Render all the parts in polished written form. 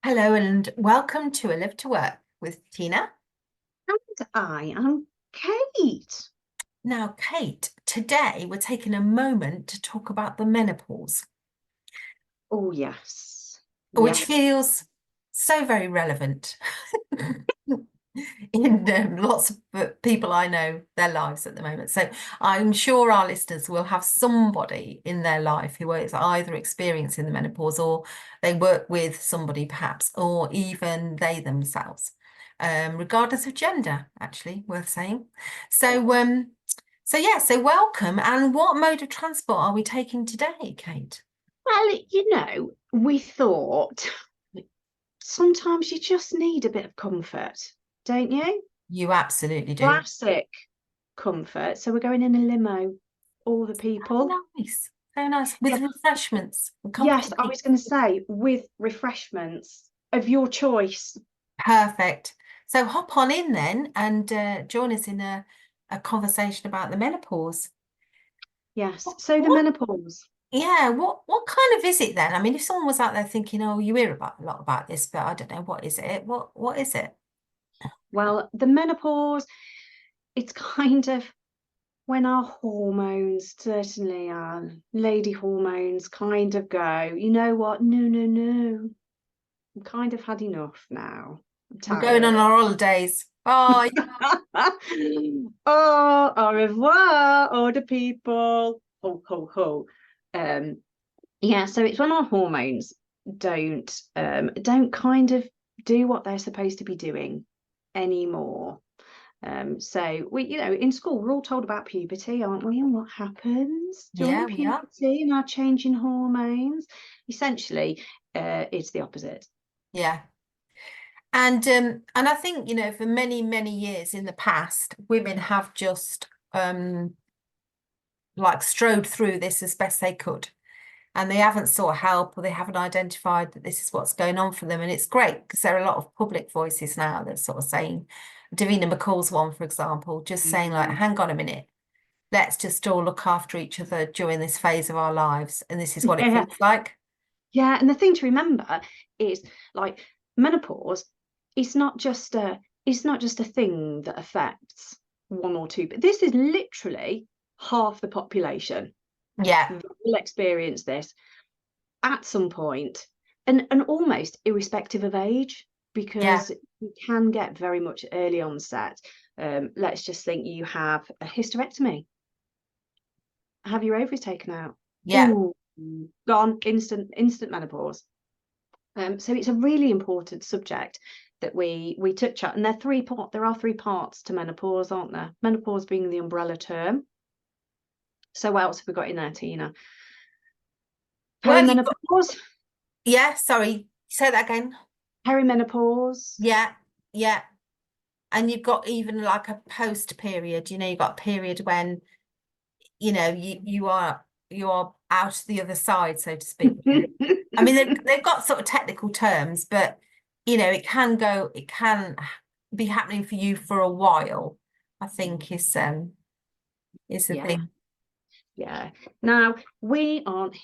Hello and welcome to A Live to Work with Tina. And I am Kate. Now, Kate, today we're taking a moment to talk about the menopause, Oh, yes. which Yes. feels so very relevant in lots of people I know, their lives at the moment. So I'm sure our listeners will have somebody in their life who is either experiencing the menopause or they work with somebody perhaps, or even they themselves. Regardless of gender, actually, worth saying. So, Yes. so welcome. And what mode of transport are we taking today, Kate? Well, we thought sometimes you just need a bit of comfort, don't you? You absolutely do. Classic comfort. So we're going in a limo, all the people. Oh, nice. So nice. With Yeah. refreshments and Yes, comfortable I was seats. going to say with refreshments of your choice. Perfect. So hop on in then and join us in a conversation about the menopause. Yes. What, So the what, menopause. yeah, what kind of is it then? I mean, if someone was out there thinking, oh, you hear about a lot about this, but I don't know, what is it? What is it? Well, the menopause, it's kind of when our hormones, certainly our lady hormones, kind of go, you know what? No, no, no. I've kind of had enough now. I'm We're going on tired. our holidays. Oh, Oh, au revoir, older people. Ho, ho, ho. Um, yeah, so it's when our hormones don't kind of do what they're supposed to be doing anymore. So in school, we're all told about puberty, aren't we? And what happens during yeah, we are. puberty and our changing hormones. Essentially, it's the opposite. Yeah. And I think, for many, many years in the past, women have just like strode through this as best they could. And they haven't sought help or they haven't identified that this is what's going on for them. And it's great because there are a lot of public voices now that sort of saying, Davina McCall's one, for example, just saying like, Mm. hang on a minute, let's just all look after each other during this phase of our lives. And this is what it Yeah, feels like. yeah. And the thing to remember is like menopause. It's not just a thing that affects one or two, but this is literally half the population Yeah, that will experience this at some point, and almost irrespective of age, yeah, because you can get very much early onset. Let's just think you have a hysterectomy, have your ovaries taken out. yeah. Ooh, gone, instant menopause. So it's a really important subject that we touch on, and there are three parts to menopause, aren't there? Menopause being the umbrella term. So what else have we got in there, Tina? Well, you've got, Perimenopause. yeah, sorry, say that again. Perimenopause. Yeah, yeah. And you've got even like a post period, you've got a period when, you are out the other side, so to speak. I mean, they've got sort of technical terms, but it can be happening for you for a while, I think is the Yeah, thing. yeah. Now, we're not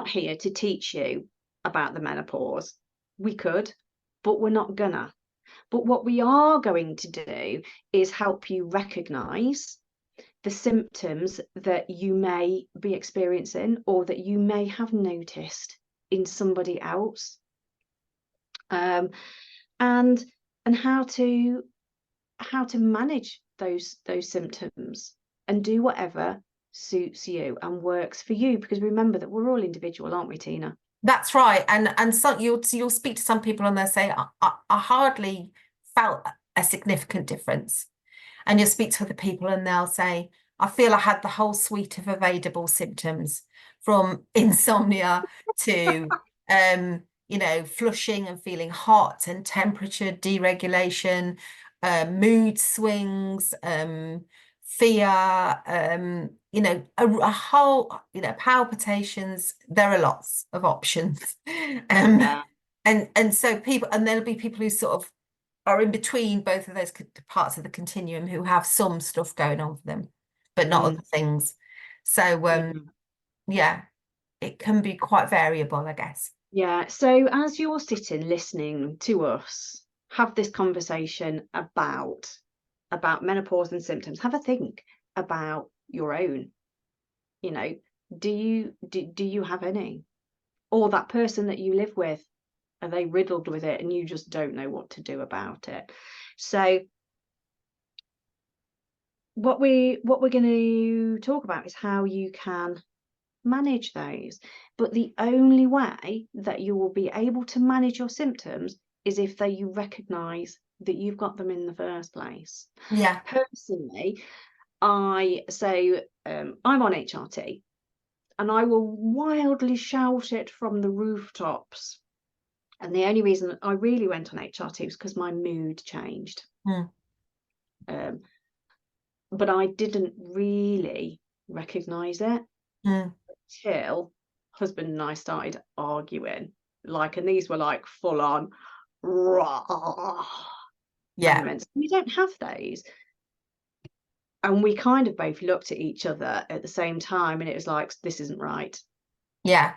here to teach you about the menopause. We could, but we're not gonna. But what we are going to do is help you recognize the symptoms that you may be experiencing or that you may have noticed in somebody else. Um, and and how to manage those symptoms and do whatever suits you and works for you, because remember that we're all individual, aren't we, Tina? That's right. And so you'll speak to some people and they'll say, I hardly felt a significant difference. And you'll speak to other people and they'll say, I feel I had the whole suite of evadable symptoms from insomnia to, flushing and feeling hot and temperature deregulation, mood swings, fear, a whole, palpitations. There are lots of options. Um, Yeah. and so and there'll be people who sort of are in between both of those parts of the continuum who have some stuff going on for them, but not Mm, other things. So yeah. yeah, it can be quite variable, I guess. Yeah. So as you're sitting listening to us have this conversation about menopause and symptoms, have a think about your own. You know, do you have any? Or that person that you live with, are they riddled with it and you just don't know what to do about it? So what we're going to talk about is how you can manage those. But the only way that you will be able to manage your symptoms is if you recognize that you've got them in the first place. Yeah. Personally, I'm on HRT, and I will wildly shout it from the rooftops. And the only reason I really went on HRT was because my mood changed. Mm. But I didn't really recognize it Mm. until husband and I started arguing. And these were like full on Yeah. moments. We don't have those. And we kind of both looked at each other at the same time, and it was like, this isn't right. Yeah.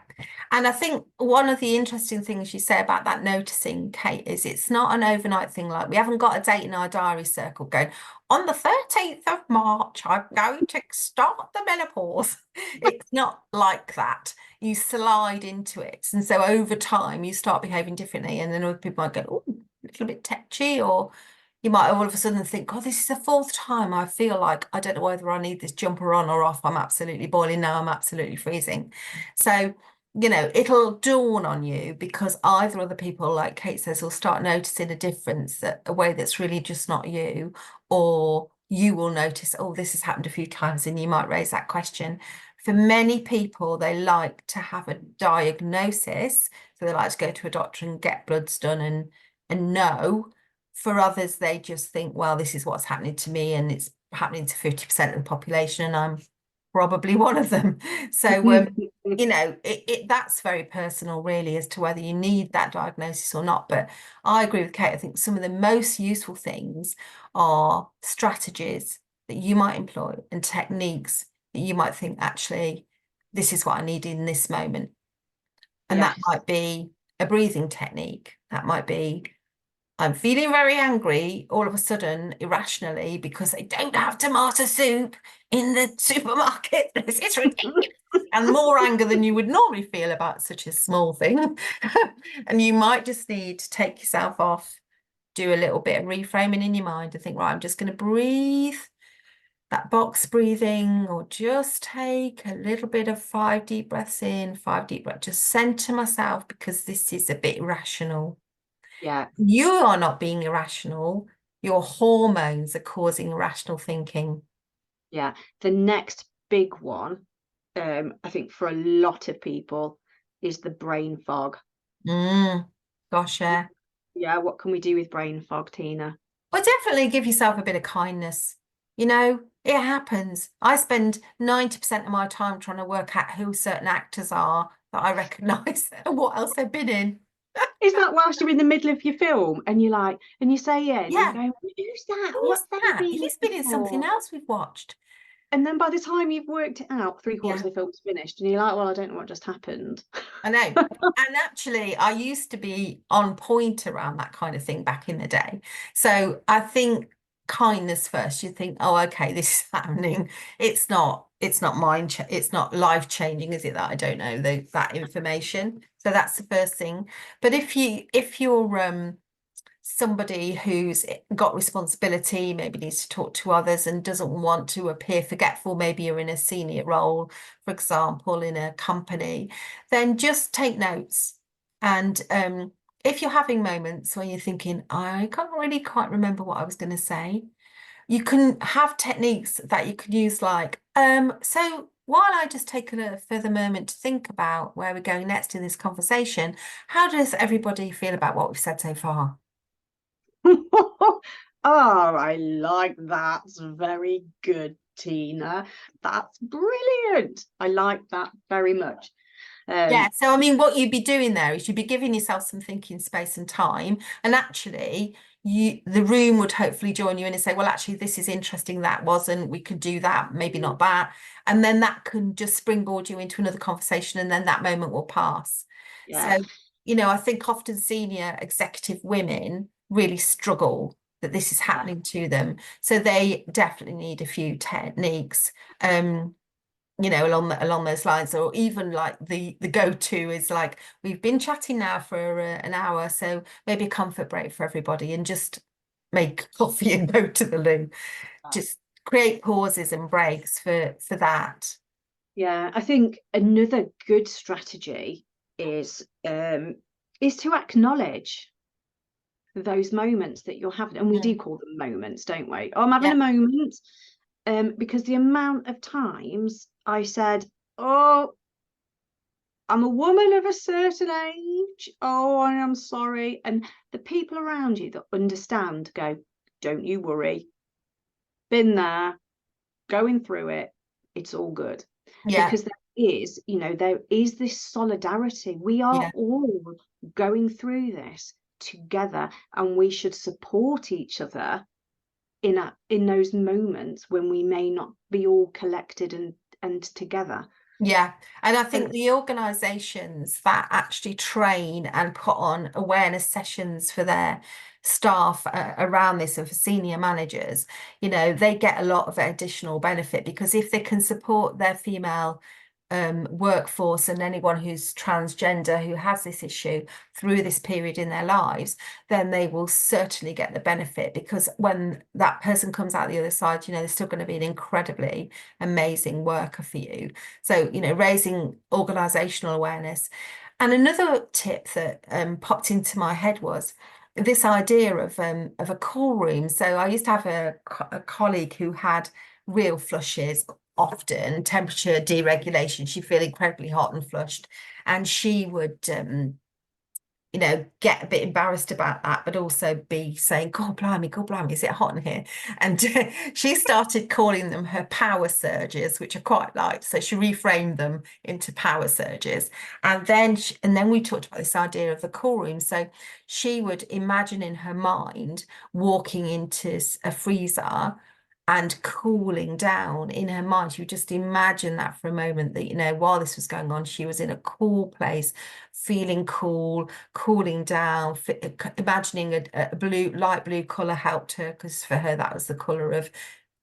And I think one of the interesting things you say about that noticing, Kate, is it's not an overnight thing. Like, we haven't got a date in our diary circle going, on the 13th of March, I'm going to start the menopause. It's not like that. You slide into it. And so over time, you start behaving differently. And then other people might go, oh, a little bit tetchy, or you might all of a sudden think, God, this is the fourth time I feel like I don't know whether I need this jumper on or off. I'm absolutely boiling now. I'm absolutely freezing. So, it'll dawn on you because either other people, like Kate says, will start noticing a difference, a way that's really just not you, or you will notice, oh, this has happened a few times, and you might raise that question. For many people, they like to have a diagnosis. So they like to go to a doctor and get bloods done and know. For others, they just think, well, this is what's happening to me, and it's happening to 50% of the population, and I'm probably one of them. So, that's very personal, really, as to whether you need that diagnosis or not. But I agree with Kate. I think some of the most useful things are strategies that you might employ and techniques that you might think, actually, this is what I need in this moment. And that Yes. might be a breathing technique. That might be, I'm feeling very angry all of a sudden, irrationally, because they don't have tomato soup in the supermarket. This is ridiculous. And more anger than you would normally feel about such a small thing. And you might just need to take yourself off, do a little bit of reframing in your mind and think, right, I'm just going to breathe, that box breathing, or just take a little bit of 5 deep breaths in, 5 deep breaths, just center myself because this is a bit irrational. Yeah. You are not being irrational. Your hormones are causing irrational thinking. Yeah. The next big one, I think for a lot of people, is the brain fog. Gosh, yeah. Yeah. What can we do with brain fog, Tina? Well, definitely give yourself a bit of kindness. It happens. I spend 90% of my time trying to work out who certain actors are that I recognise and what else they've been in. Is that whilst you're in the middle of your film and you're like, and you say yeah, and you're Yeah, going, who's that? who's What have they that? been He's in been in something for? else we've watched. And then by the time you've worked it out, three-quarters Yeah, of the film's finished, and you're like, well, I don't know what just happened. I know. And actually, I used to be on point around that kind of thing back in the day. So I think kindness first. You think, oh, okay, this is happening. It's not it's not life changing, is it, that I don't know that information? So that's the first thing. But if you're somebody who's got responsibility, maybe needs to talk to others and doesn't want to appear forgetful, maybe you're in a senior role, for example, in a company, then just take notes. And if you're having moments where you're thinking, I can't really quite remember what I was going to say, you can have techniques that you can use, like, so while I just take a further moment to think about where we're going next in this conversation, how does everybody feel about what we've said so far? Oh, I like that. Very good, Tina. That's brilliant. I like that very much. Yeah, Um, so I mean, what you'd be doing there is you'd be giving yourself some thinking space and time, and actually, the room would hopefully join you in and say, well, actually, this is interesting. That wasn't. We could do that. Maybe not that, and then that can just springboard you into another conversation, and then that moment will pass. yeah. So you know, I think often senior executive women really struggle that this is Yeah. happening to them. So they definitely need a few techniques, you know, along those lines, or even like the go-to is like, we've been chatting now for an hour, so maybe a comfort break for everybody and just make coffee and go to the loo. Just create pauses and breaks for that. Yeah, I think another good strategy is to acknowledge those moments that you're having, and we do Mm. call them moments, don't we? Oh, I'm having Yeah, a moment. Because the amount of times I said, "Oh, I'm a woman of a certain age. Oh, I am sorry," and the people around you that understand go, "Don't you worry. Been there, going through it. It's all good." yeah, Because there is this solidarity. We are yeah. all going through this together, and we should support each other in those moments when we may not be all collected and together. Yeah, and I And think the organisations that actually train and put on awareness sessions for their staff around this and for senior managers, you know, they get a lot of additional benefit because if they can support their female workforce and anyone who's transgender who has this issue through this period in their lives, then they will certainly get the benefit because when that person comes out the other side, you know, they're still going to be an incredibly amazing worker for you. So, you know, raising organizational awareness. And another tip that popped into my head was this idea of a cool room. So I used to have a colleague who had real flushes often, temperature deregulation. She'd feel incredibly hot and flushed. And she would you know, get a bit embarrassed about that, but also be saying, God blimey, is it hot in here? And she started calling them her power surges, which I quite liked. So she reframed them into power surges. And then we talked about this idea of the cool room. So she would imagine in her mind walking into a freezer and cooling down in her mind. She would just imagine that for a moment that, you know, while this was going on, she was in a cool place, feeling cool, cooling down, imagining a light blue color helped her because for her that was the color of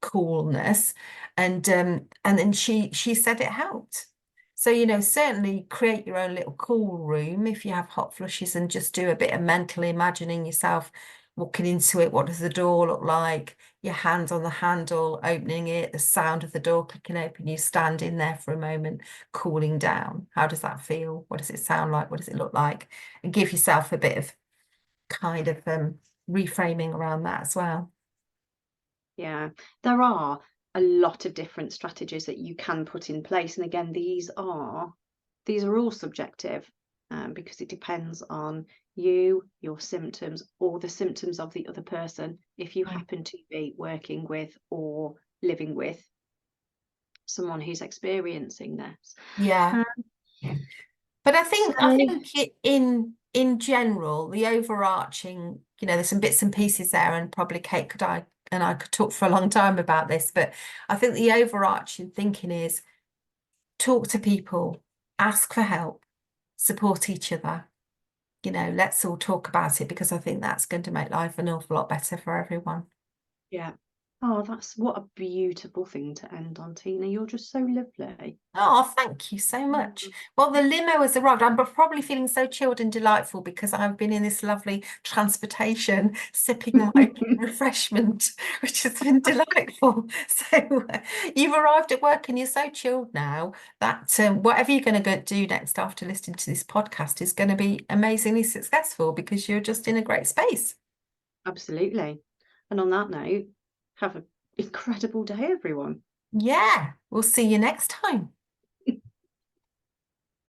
coolness, and then she said it helped. So, you know, certainly create your own little cool room if you have hot flushes and just do a bit of mentally imagining yourself walking into it. What does the door look like? Your hands on the handle, opening it, the sound of the door clicking open, you stand in there for a moment, cooling down. How does that feel? What does it sound like? What does it look like? And give yourself a bit of kind of reframing around that as well. yeah, there are a lot of different strategies that you can put in place. And again, these are all subjective, because it depends on you, your symptoms, or the symptoms of the other person, if you Mm. happen to be working with or living with someone who's experiencing this. Yeah. Um, But so I think in general, the overarching, you know, there's some bits and pieces there, and probably Kate and I could talk for a long time about this, but I think the overarching thinking is talk to people, ask for help, support each other. You know, let's all talk about it because I think that's going to make life an awful lot better for everyone. yeah. Oh, that's what a beautiful thing to end on, Tina. You're just so lovely. Oh, thank you so much. Mm. Well, the limo has arrived. I'm probably feeling so chilled and delightful because I've been in this lovely transportation, sipping my refreshment, which has been delightful. So you've arrived at work and you're so chilled now that whatever you're going to do next after listening to this podcast is going to be amazingly successful because you're just in a great space. Absolutely. And on that note, have an incredible day, everyone. Yeah, we'll see you next time.